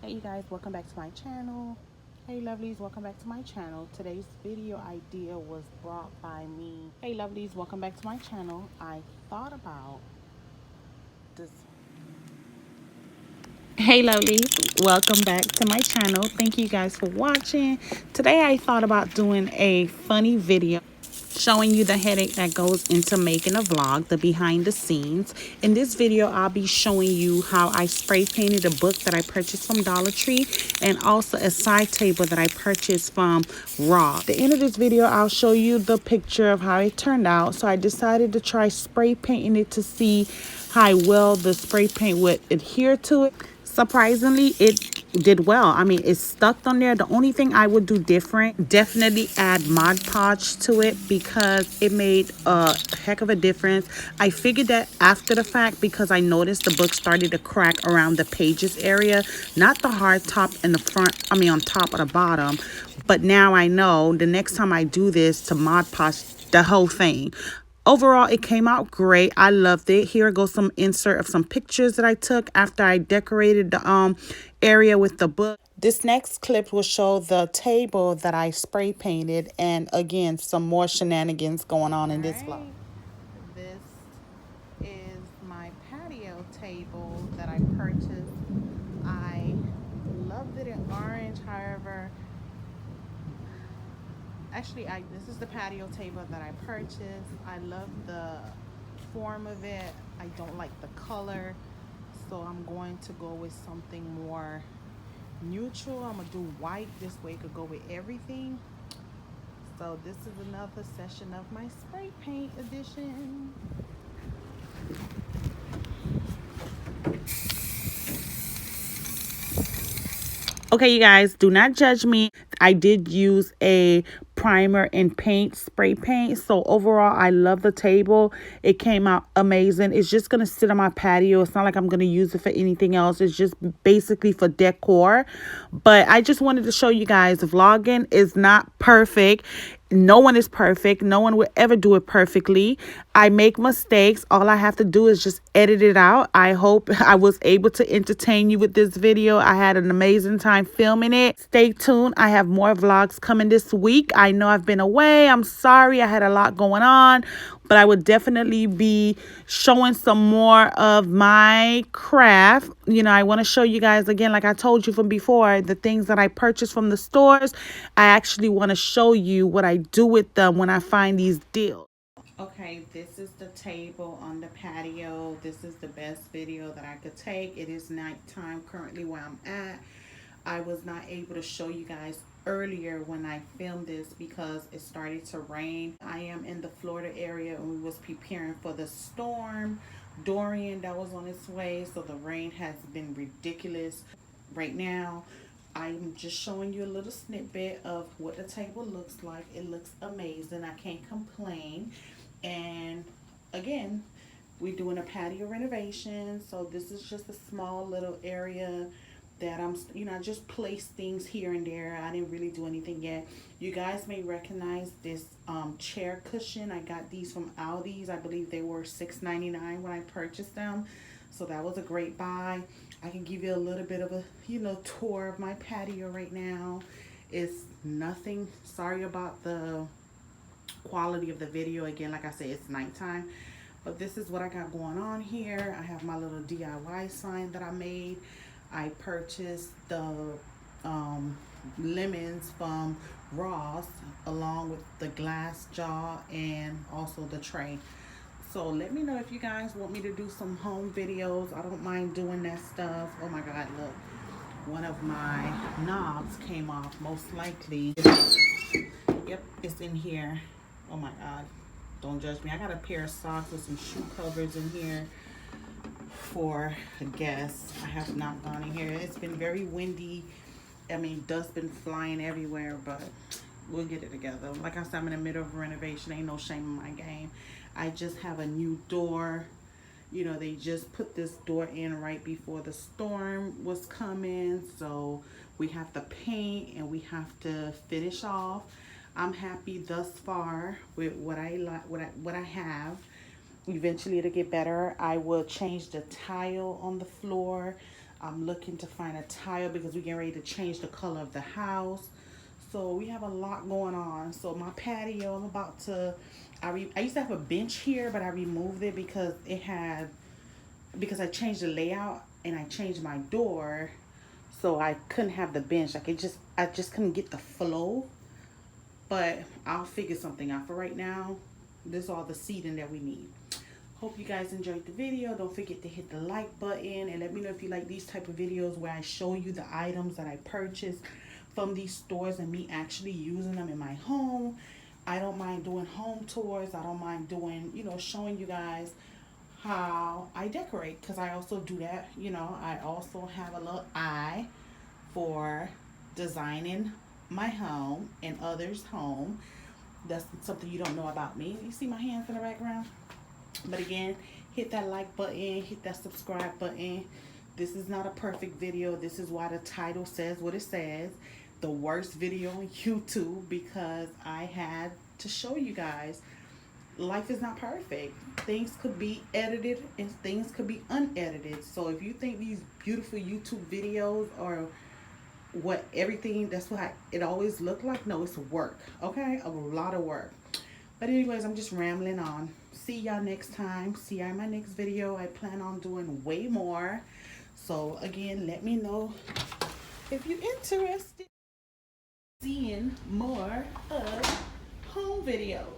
Hey you guys, welcome back to my channel. Hey lovelies, welcome back to my channel. Today's video idea was brought by me. Hey lovelies, welcome back to my channel. I thought about this. Hey lovelies, welcome back to my channel. Thank you guys for watching. Today I thought about doing a funny video showing you the headache that goes into making a vlog, the behind the scenes. In this video, I'll be showing you how I spray painted a book that I purchased from Dollar Tree and also a side table that I purchased from Raw. At the end of this video, I'll show you the picture of how it turned out. So I decided to try spray painting it to see how well the spray paint would adhere to it. Surprisingly, it did well. I mean, it's stuck on there. The only thing I would do different, definitely add Mod Podge to it because it made a heck of a difference. I figured that after the fact because I noticed the book started to crack around the pages area, not the hard top and the front, I mean on top or the bottom. But now I know the next time I do this to Mod Podge the whole thing. Overall, it came out great. I loved it. Here goes some insert of some pictures that I took after I decorated the area with the book. This next clip will show the table that I spray painted, and again, some more shenanigans going on in this vlog. This is my patio table that I purchased. I loved it in orange, however, actually this is the patio table that I purchased. I love the form of it. I don't like the color, so I'm going to go with something more neutral. I'm gonna do white, this way it could go with everything. So this is another session of my spray paint edition. Okay, you guys, do not judge me. I did use a primer and paint, spray paint. So overall, I love the table. It came out amazing. It's just going to sit on my patio. It's not like I'm going to use it for anything else. It's just basically for decor. But I just wanted to show you guys vlogging is not perfect. No one is perfect. No one will ever do it perfectly. I make mistakes. All I have to do is just edit it out. I hope I was able to entertain you with this video. I had an amazing time filming it. Stay tuned. I have more vlogs coming this week. I know I've been away. I'm sorry. I had a lot going on, but I would definitely be showing some more of my craft. You know, I want to show you guys again, like I told you from before, the things that I purchased from the stores. I actually want to show you what I do with them when I find these deals. Okay, this is the table on the patio. This is the best video that I could take. It is nighttime currently where I'm at. I was not able to show you guys earlier when I filmed this because it started to rain. I am in the Florida area and we was preparing for the storm Dorian that was on its way, so the rain has been ridiculous. Right now I'm just showing you a little snippet of what the table looks like. It looks amazing. I can't complain. And again, we're doing a patio renovation, so this is just a small little area that I just place things here and there. I didn't really do anything yet. You guys may recognize this chair cushion. I got these from Aldi's. I believe they were $6.99 when I purchased them, so that was a great buy. I can give you a little bit of a tour of my patio right now. It's nothing. Sorry about the quality of the video. Again, like I said, it's nighttime, but this is what I got going on here. I have my little DIY sign that I made. I purchased the lemons from Ross along with the glass jar and also the tray. So let me know if you guys want me to do some home videos. I don't mind doing that stuff. Oh my god, look, one of my knobs came off, most likely. Yep, it's in here. Oh my god, don't judge me. I got a pair of socks with some shoe covers in here for a guest. I have not gone in here. It's been very windy. I mean, dust been flying everywhere, but we'll get it together. Like I said, I'm in the middle of a renovation. Ain't no shame in my game. I just have a new door. You know, they just put this door in right before the storm was coming, so we have to paint and we have to finish off. I'm happy thus far with what I have. Eventually it'll get better. I will change the tile on the floor. I'm looking to find a tile because we're getting ready to change the color of the house. So we have a lot going on. So my patio, I'm about to, I used to have a bench here, but I removed it because because I changed the layout and I changed my door. So I couldn't have the bench. Like I just couldn't get the flow. But I'll figure something out. For right now, this is all the seating that we need. Hope you guys enjoyed the video. Don't forget to hit the like button and let me know if you like these type of videos where I show you the items that I purchased from these stores and me actually using them in my home. I don't mind doing home tours. I don't mind doing, showing you guys how I decorate, because I also do that. I also have a little eye for designing my home and others' home. That's something you don't know about me. You see my hands in the background? But again, hit that like button, hit that subscribe button. This is not a perfect video. This is why the title says what it says. The worst video on YouTube, because I had to show you guys life is not perfect. Things could be edited and things could be unedited. So if you think these beautiful YouTube videos are that's what it always looked like, no, it's work. Okay, a lot of work. But anyways, I'm just rambling on. See y'all next time. See y'all in my next video. I plan on doing way more. So again, let me know if you're interested in seeing more of home videos.